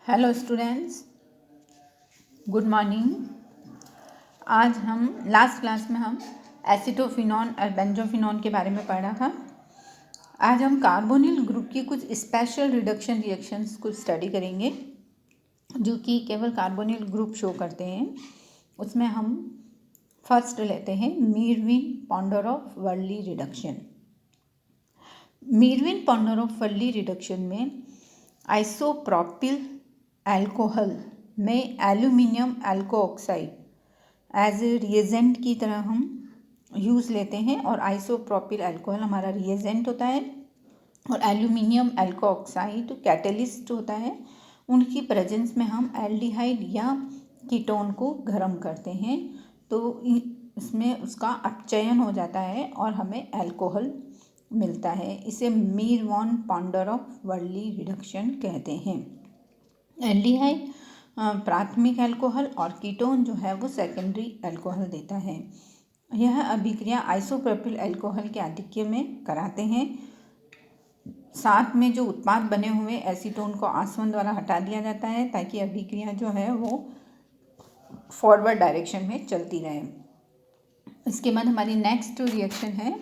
Hello students, good morning. आज हम last class में हम एसिटोफिनॉन और बेंजोफिनॉन के बारे में पढ़ा था। आज हम कार्बोनिल ग्रुप की कुछ स्पेशल रिडक्शन रिएक्शंस को स्टडी करेंगे जो कि केवल कार्बोनिल ग्रुप शो करते हैं। उसमें हम फर्स्ट लेते हैं मीरविन-पोंडोरोव-वर्ली रिडक्शन। मीरविन-पोंडोरोव-वर्ली रिडक्शन में आइसोप्रोपिल अल्कोहल में एल्यूमिनियम अल्कोऑक्साइड एज ए रिएजेंट की तरह हम यूज़ लेते हैं और आइसोप्रोपिल अल्कोहल हमारा रिएजेंट होता है और एल्यूमिनियम अल्कोऑक्साइड कैटेलिस्ट होता है। उनकी प्रेजेंस में हम एल्डिहाइड या कीटोन को गर्म करते हैं तो इसमें उसका अपचयन हो जाता है और हमें अल्कोहल मिलता है। इसे मीरविन-पोंडोरोव-वर्ली रिडक्शन कहते हैं। एल्डिहाइड प्राथमिक अल्कोहल और कीटोन जो है वो सेकेंडरी अल्कोहल देता है। यह अभिक्रिया आइसोप्रोपिल अल्कोहल के आधिक्य में कराते हैं। साथ में जो उत्पाद बने हुए एसीटोन को आसवन द्वारा हटा दिया जाता है ताकि अभिक्रिया जो है वो फॉरवर्ड डायरेक्शन में चलती रहे। इसके बाद हमारी नेक्स्ट रिएक्शन है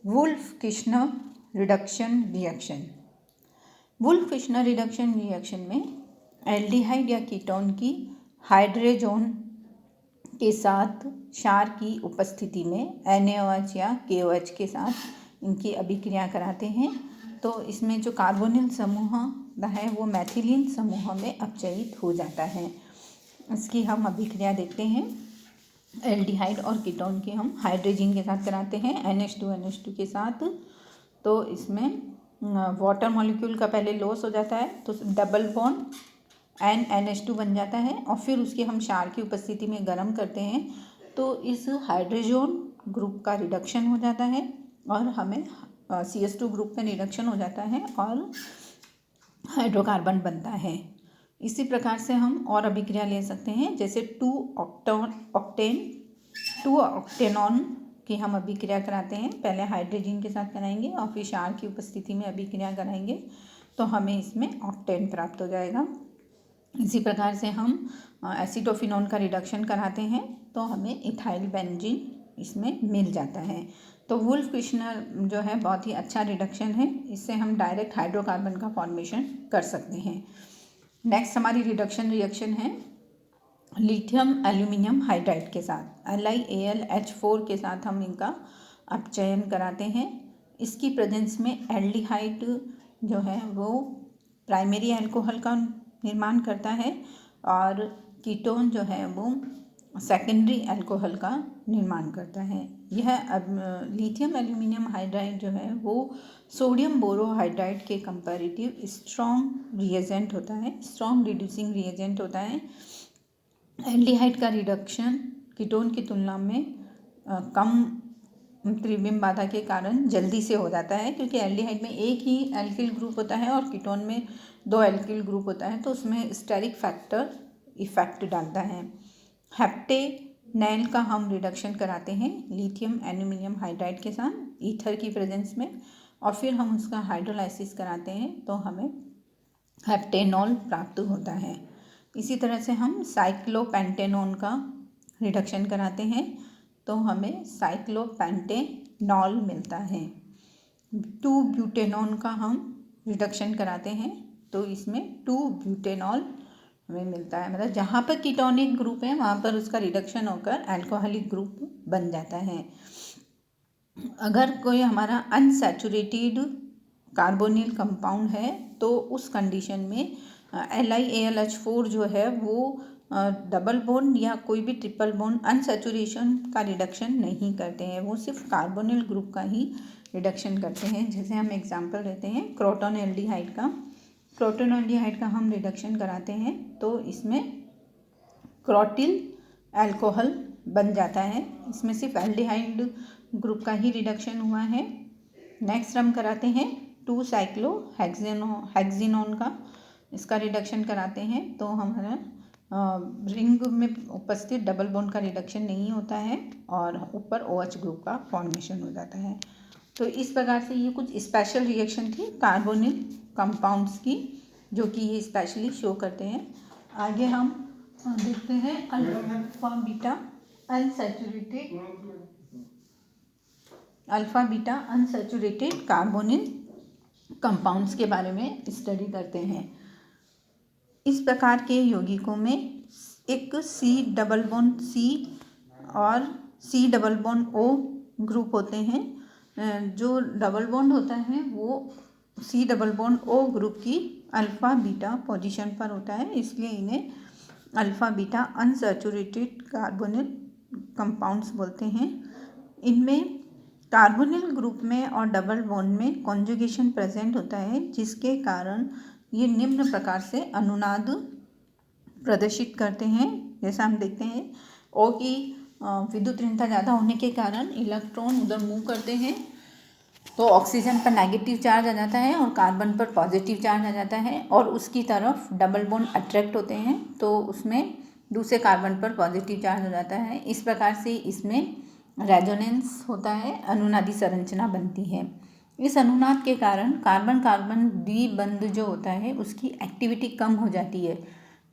wolf-Kishner reduction reaction. Wolf-Kishner reduction reaction में एल्डिहाइड या कीटोन की हाइड्रोजन के साथ क्षार की उपस्थिति में NaOH या KOH के साथ इनकी अभिक्रिया कराते हैं तो इसमें जो कार्बोनिल समूह है वो मैथिलीन समूह में अपचयित हो जाता है। इसकी हम अभिक्रिया देखते हैं। एल्डिहाइड और कीटोन की हम हाइड्रोजन के साथ कराते हैं NH2 के साथ, तो इसमें वाटर मॉलिक्यूल का पहले लॉस हो जाता है तो डबल बॉन्ड NH2 बन जाता है और फिर उसकी हम क्षार की उपस्थिति में गर्म करते हैं तो इस हाइड्रोजन ग्रुप का रिडक्शन हो जाता है और हमें CH2 ग्रुप में रिडक्शन हो जाता है और हाइड्रोकार्बन बनता है। इसी प्रकार से हम और अभिक्रिया ले सकते हैं, जैसे 2-ऑक्टेनॉन की हम अभिक्रिया कराते हैं। पहले हाइड्रोजन के साथ कराएंगे और फिर क्षार की उपस्थिति में अभिक्रिया कराएंगे तो हमें इसमें ऑक्टेन प्राप्त हो जाएगा। इसी प्रकार से हम एसिटोफिनॉन का रिडक्शन कराते हैं तो हमें इथाइल बेंजीन इसमें मिल जाता है। तो वुल्फ-किश्नर जो है बहुत ही अच्छा रिडक्शन है, इससे हम डायरेक्ट हाइड्रोकार्बन का फॉर्मेशन कर सकते हैं। नेक्स्ट हमारी रिडक्शन रिएक्शन है लिथियम एल्यूमिनियम हाइड्राइड के साथ LiAlH4 के साथ हम इनका अपचयन कराते हैं। इसकी प्रेजेंस में एल्डिहाइड जो है वो प्राइमरी अल्कोहल का निर्माण करता है और कीटोन जो है वो सेकेंडरी अल्कोहल का निर्माण करता है। यह लिथियम एल्यूमिनियम हाइड्राइड जो है वो सोडियम बोरोहाइड्राइड के कंपैरेटिव स्ट्रॉन्ग रिएजेंट होता है, स्ट्रॉन्ग रिड्यूसिंग रिएजेंट होता है। एल्डिहाइड का रिडक्शन कीटोन की तुलना में कम त्रिविम बाधा के कारण जल्दी से हो जाता है, क्योंकि एल्डिहाइड में एक ही एल्किल ग्रुप होता है और कीटोन में 2 एल्किल ग्रुप होता है तो उसमें स्टेरिक फैक्टर इफेक्ट डालता है। हेप्टेनैल का हम रिडक्शन कराते हैं लिथियम एल्यूमिनियम हाइड्राइड के साथ ईथर की प्रेजेंस में और फिर हम उसका हाइड्रोलाइसिस कराते हैं तो हमें हेप्टेनॉल प्राप्त होता है। इसी तरह से हम साइक्लोपेंटेनॉन का रिडक्शन कराते हैं तो हमें साइक्लोपेंटेनॉल मिलता है। 2-ब्यूटेनॉन का हम रिडक्शन कराते हैं तो इसमें 2-ब्यूटेनॉल हमें मिलता है। मतलब जहाँ पर कीटोनिक ग्रुप है वहाँ पर उसका रिडक्शन होकर अल्कोहलिक ग्रुप बन जाता है। अगर कोई हमारा अनसैचुरेटेड कार्बोनिल कंपाउंड है तो उस कंडीशन में LiAlH4 जो है वो डबल बॉन्ड या कोई भी ट्रिपल बॉन्ड अनसैचुरेशन का रिडक्शन नहीं करते हैं, वो सिर्फ कार्बोनिल ग्रुप का ही रिडक्शन करते हैं। जैसे हम एग्जांपल लेते हैं क्रोटोन एल्डिहाइड का। क्रोटोन एल्डिहाइड का हम रिडक्शन कराते हैं तो इसमें क्रोटिल अल्कोहल बन जाता है। इसमें सिर्फ एल्डिहाइड ग्रुप का ही रिडक्शन हुआ है। नेक्स्ट हम कराते हैं 2-साइक्लोहेक्सेनोन का, इसका रिडक्शन कराते हैं तो हमारा रिंग में उपस्थित डबल बॉन्ड का रिडक्शन नहीं होता है और ऊपर OH ग्रुप का फॉर्मेशन हो जाता है। तो इस प्रकार से ये कुछ स्पेशल रिएक्शन थी कार्बोनिल कंपाउंड्स की जो कि ये स्पेशली शो करते हैं। आगे हम देखते हैं alpha beta unsaturated carbonyl compounds के बारे में स्टडी करते हैं। इस प्रकार के यौगिकों में एक C और C O ग्रुप होते हैं। जो डबल बॉन्ड होता है वो COO ग्रुप की अल्फ़ा बीटा पोजीशन पर होता है, इसलिए इन्हें alpha beta unsaturated carbonyl compounds बोलते हैं। इनमें कार्बोनिल ग्रुप में और डबल बॉन्ड में कॉन्जुगेशन प्रेजेंट होता है, जिसके कारण ये निम्न प्रकार से अनुनाद प्रदर्शित करते हैं। जैसा हम देखते हैं O की विद्युत ऋणता ज़्यादा होने के कारण इलेक्ट्रॉन उधर मूव करते हैं, तो ऑक्सीजन पर नेगेटिव चार्ज आ जाता है और कार्बन पर पॉजिटिव चार्ज आ जाता है, और उसकी तरफ डबल बॉन्ड अट्रैक्ट होते हैं, तो उसमें दूसरे कार्बन पर पॉजिटिव चार्ज हो जाता है। इस प्रकार से इसमें रेजोनेंस होता है, अनुनादी संरचना बनती है। इस अनुनाद के कारण कार्बन कार्बन द्विबंध जो होता है उसकी एक्टिविटी कम हो जाती है,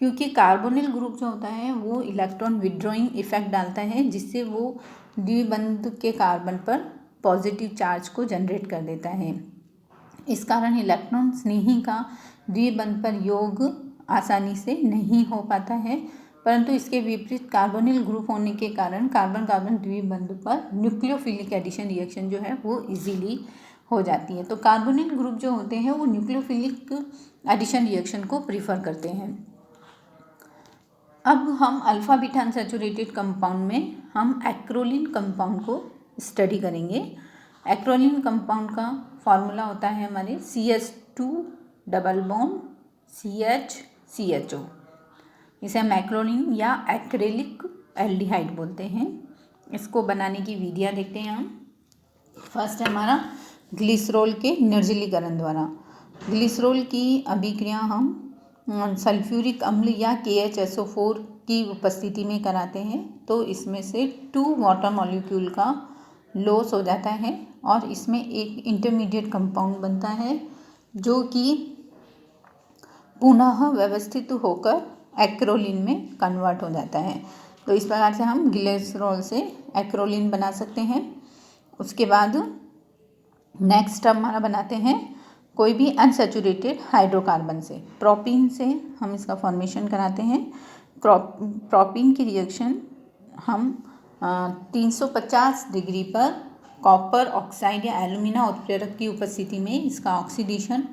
क्योंकि कार्बोनिल ग्रुप जो होता है वो इलेक्ट्रॉन विड्रॉइंग इफेक्ट डालता है, जिससे वो द्विबंध के कार्बन पर पॉजिटिव चार्ज को जनरेट कर देता है। इस कारण इलेक्ट्रॉन स्नेही का द्विबंध पर योग आसानी से नहीं हो पाता है, परंतु इसके विपरीत कार्बोनिल ग्रुप होने के कारण कार्बन कार्बन द्विबंध पर न्यूक्लियोफिलिक एडिशन रिएक्शन जो है वो इजीली हो जाती है। तो कार्बोनिल ग्रुप जो होते हैं वो न्यूक्लियोफिलिक एडिशन रिएक्शन को प्रीफर करते हैं। अब हम अल्फ़ा बीटा अनसैचुरेटेड कंपाउंड में हम एक्रोलीन कंपाउंड को स्टडी करेंगे। एक्रोलीन कंपाउंड का फॉर्मूला होता है हमारे CH2 double bond CH CHO। इसे हम एक्रोलीन या एक्रेलिक एल्डिहाइड बोलते हैं। इसको बनाने की विधियाँ देखते हैं हम। फर्स्ट है हमारा ग्लिसरॉल के निर्जलीकरण द्वारा। ग्लिसरॉल की अभिक्रिया हम सल्फ्यूरिक अम्ल या KHSO4 की उपस्थिति में कराते हैं, तो इसमें से 2 वाटर मॉलिक्यूल का लॉस हो जाता है और इसमें एक इंटरमीडिएट कंपाउंड बनता है जो कि पुनः व्यवस्थित होकर एक्रोलीन में कन्वर्ट हो जाता है। तो इस प्रकार से हम ग्लिसरॉल से एक्रोलीन बना सकते हैं। उसके बाद नेक्स्ट हमारा बनाते हैं कोई भी अनसैचुरेटेड हाइड्रोकार्बन से। प्रोपीन से हम इसका फॉर्मेशन कराते हैं। प्रोपीन की रिएक्शन हम 350 डिग्री पर कॉपर ऑक्साइड या एल्यूमिना उत्प्रेरक की उपस्थिति में इसका ऑक्सीडेशन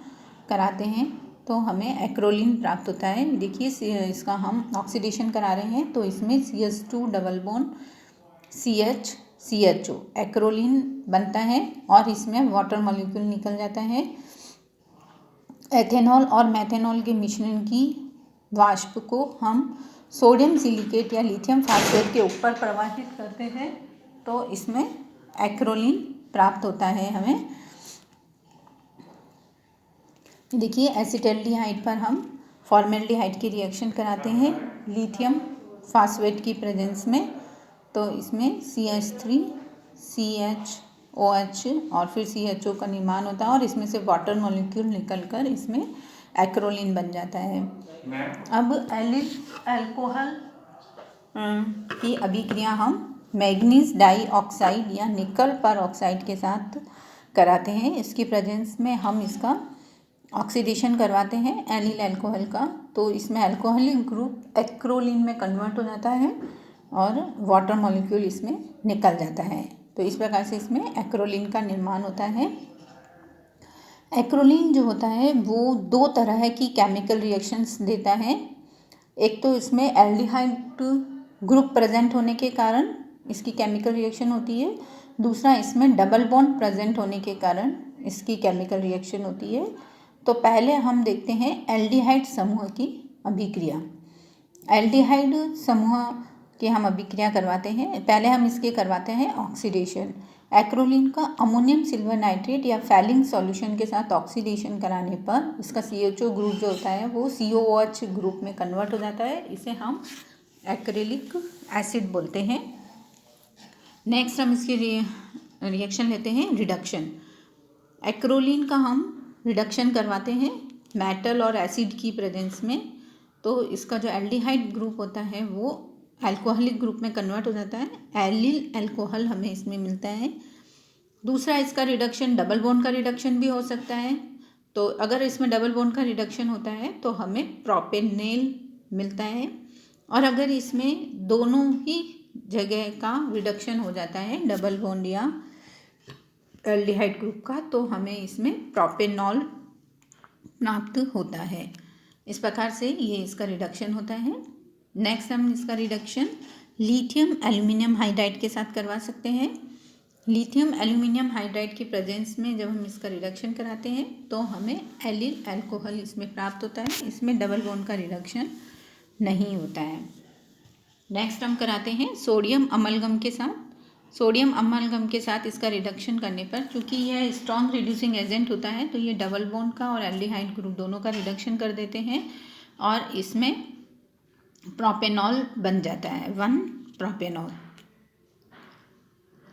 कराते हैं, तो हमें एक्रोलीन प्राप्त होता है। देखिए इसका हम ऑक्सीडेशन करा रहे हैं, तो इसमें CH2 double bond CH CHO acrolein बनता है और इसमें वाटर मॉलिक्यूल निकल जाता है। एथेनॉल और मेथेनॉल के मिश्रण की वाष्प को हम सोडियम सिलिकेट या लिथियम फास्फेट के ऊपर प्रवाहित करते हैं, तो इसमें एक्रोलीन प्राप्त होता है हमें। देखिए एसिटल्डिहाइड पर हम फॉर्मेल्डिहाइड की रिएक्शन कराते हैं लिथियम फास्फेट की प्रेजेंस में, तो इसमें CH3 CHOH और फिर CHO का निर्माण होता है और इसमें से वाटर मॉलिक्यूल निकलकर इसमें एक्रोलीन बन जाता है। अब एलिल अल्कोहल की अभिक्रिया हम मैग्नीज डाइऑक्साइड या निकल पर ऑक्साइड के साथ कराते हैं। इसकी प्रेजेंस में हम इसका ऑक्सीडेशन करवाते हैं एलिल अल्कोहल का, तो इसमें अल्कोहलिक ग्रुप एक्रोलीन में कन्वर्ट हो जाता है और वाटर मॉलिक्यूल इसमें निकल जाता है। तो इस प्रकार से इसमें एक्रोलीन का निर्माण होता है। एक्रोलीन जो होता है वो 2 तरह की केमिकल रिएक्शंस देता है। एक तो इसमें एल्डिहाइड ग्रुप प्रेजेंट होने के कारण इसकी केमिकल रिएक्शन होती है, दूसरा इसमें डबल बॉन्ड प्रेजेंट होने के कारण इसकी केमिकल रिएक्शन होती है। तो पहले हम देखते हैं एल्डिहाइड समूह की अभिक्रिया। एल्डिहाइड समूह की हम अभिक्रिया करवाते हैं। पहले हम इसके करवाते हैं ऑक्सीडेशन। एक्रोलीन का अमोनियम सिल्वर नाइट्रेट या फैलिंग सॉल्यूशन के साथ ऑक्सीडेशन कराने पर इसका CHO ग्रुप जो होता है वो COOH ग्रुप में कन्वर्ट हो जाता है। इसे हम एक्रेलिक एसिड बोलते हैं। नेक्स्ट हम इसकी रिएक्शन लेते हैं रिडक्शन। एक्रोलीन का हम रिडक्शन करवाते हैं मेटल और एसिड की प्रेजेंस में, तो इसका जो एल्डिहाइड ग्रुप होता है वो अल्कोहलिक ग्रुप में कन्वर्ट हो जाता है। एलिल अल्कोहल हमें इसमें मिलता है। दूसरा, इसका रिडक्शन डबल बॉन्ड का रिडक्शन भी हो सकता है। तो अगर इसमें डबल बॉन्ड का रिडक्शन होता है तो हमें प्रोपेनेल मिलता है, और अगर इसमें दोनों ही जगह का रिडक्शन हो जाता है डबल बॉन्ड या एल्डिहाइड ग्रुप का, तो हमें इसमें प्रोपेनॉल प्राप्त होता है। इस प्रकार से ये इसका रिडक्शन होता है। नेक्स्ट हम इसका रिडक्शन लिथियम एल्यूमिनियम हाइड्राइड के साथ करवा सकते हैं। लिथियम एल्यूमिनियम हाइड्राइड की प्रेजेंस में जब हम इसका रिडक्शन कराते हैं तो हमें एलिल अल्कोहल इसमें प्राप्त होता है। इसमें डबल बॉन्ड का रिडक्शन नहीं होता है। नेक्स्ट हम कराते हैं सोडियम अमलगम के साथ। सोडियम अमलगम के साथ इसका रिडक्शन करने पर, चूँकि यह स्ट्रॉन्ग रिड्यूसिंग एजेंट होता है, तो ये डबल बॉन्ड का और एल्डिहाइड ग्रुप दोनों का रिडक्शन कर देते हैं और इसमें प्रोपेनॉल बन जाता है, 1 प्रोपेनॉल।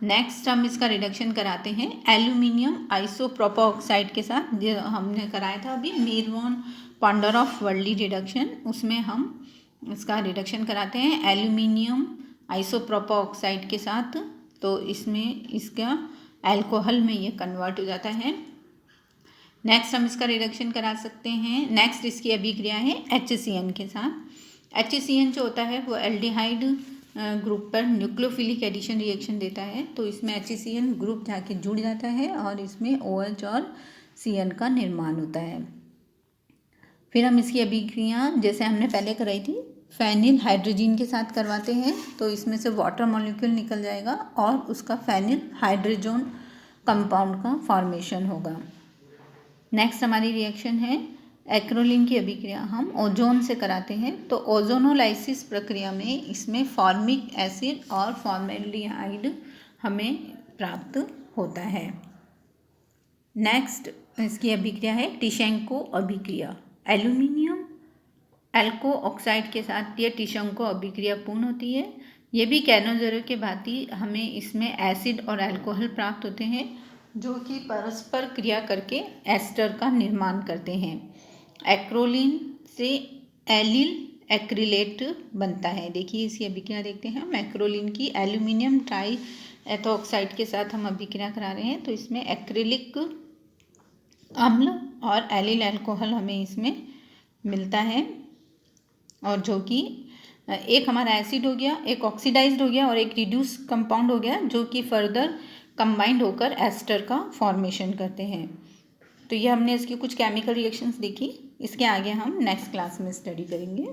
नेक्स्ट हम इसका रिडक्शन कराते हैं एल्यूमिनियम आइसोप्रोपोक्साइड के साथ, जो हमने कराया था अभी मीरवान पांडोरॉफ वर्ली रिडक्शन, उसमें हम इसका रिडक्शन कराते हैं एल्यूमिनियम आइसोप्रोपोक्साइड के साथ। तो इसमें इसका अल्कोहल में ये कन्वर्ट हो जाता है। नेक्स्ट हम इसका रिडक्शन करा सकते हैं। नेक्स्ट इसकी अभिक्रिया है HCN के साथ। HCN जो होता है वो एल्डिहाइड ग्रुप पर न्यूक्लियोफिलिक एडिशन रिएक्शन देता है, तो इसमें HCN ग्रुप जाके जुड़ जाता है और इसमें OH और CN का निर्माण होता है। फिर हम इसकी अभिक्रिया जैसे हमने पहले कराई थी फेनिल हाइड्रोजन के साथ करवाते हैं, तो इसमें से वाटर मॉलिक्यूल निकल जाएगा और उसका फेनिल हाइड्रोजन कंपाउंड का फॉर्मेशन होगा। नेक्स्ट हमारी रिएक्शन है एक्रोलीन की अभिक्रिया हम ओजोन से कराते हैं, तो ओजोनोलाइसिस प्रक्रिया में इसमें फॉर्मिक एसिड और फॉर्मेल्डिहाइड हमें प्राप्त होता है। नेक्स्ट इसकी अभिक्रिया है टिशेंको अभिक्रिया। एल्यूमिनियम एल्को ऑक्साइड के साथ ये टिशेंको अभिक्रिया पूर्ण होती है। ये भी कैनोज़ेरो के भांति हमें इसमें एसिड और अल्कोहल प्राप्त होते हैं, जो कि परस्पर क्रिया करके एस्टर का निर्माण करते हैं। एक्रोलीन से एलिल एक्रिलेट बनता है। देखिए इसकी अभिक्रिया देखते हैं हम। एक्रोलीन की एल्यूमिनियम ट्राई एथोक्साइड के साथ हम अभिक्रिया करा रहे हैं, तो इसमें एक्रिलिक अम्ल और एलिल अल्कोहल हमें इसमें मिलता है, और जो कि एक हमारा एसिड हो गया, एक ऑक्सीडाइज्ड हो गया और एक रिड्यूस कंपाउंड हो गया, जो कि फर्दर कंबाइंड होकर एस्टर का फॉर्मेशन करते हैं। तो ये हमने इसकी कुछ केमिकल रिएक्शंस देखी। इसके आगे हम नेक्स्ट क्लास में स्टडी करेंगे।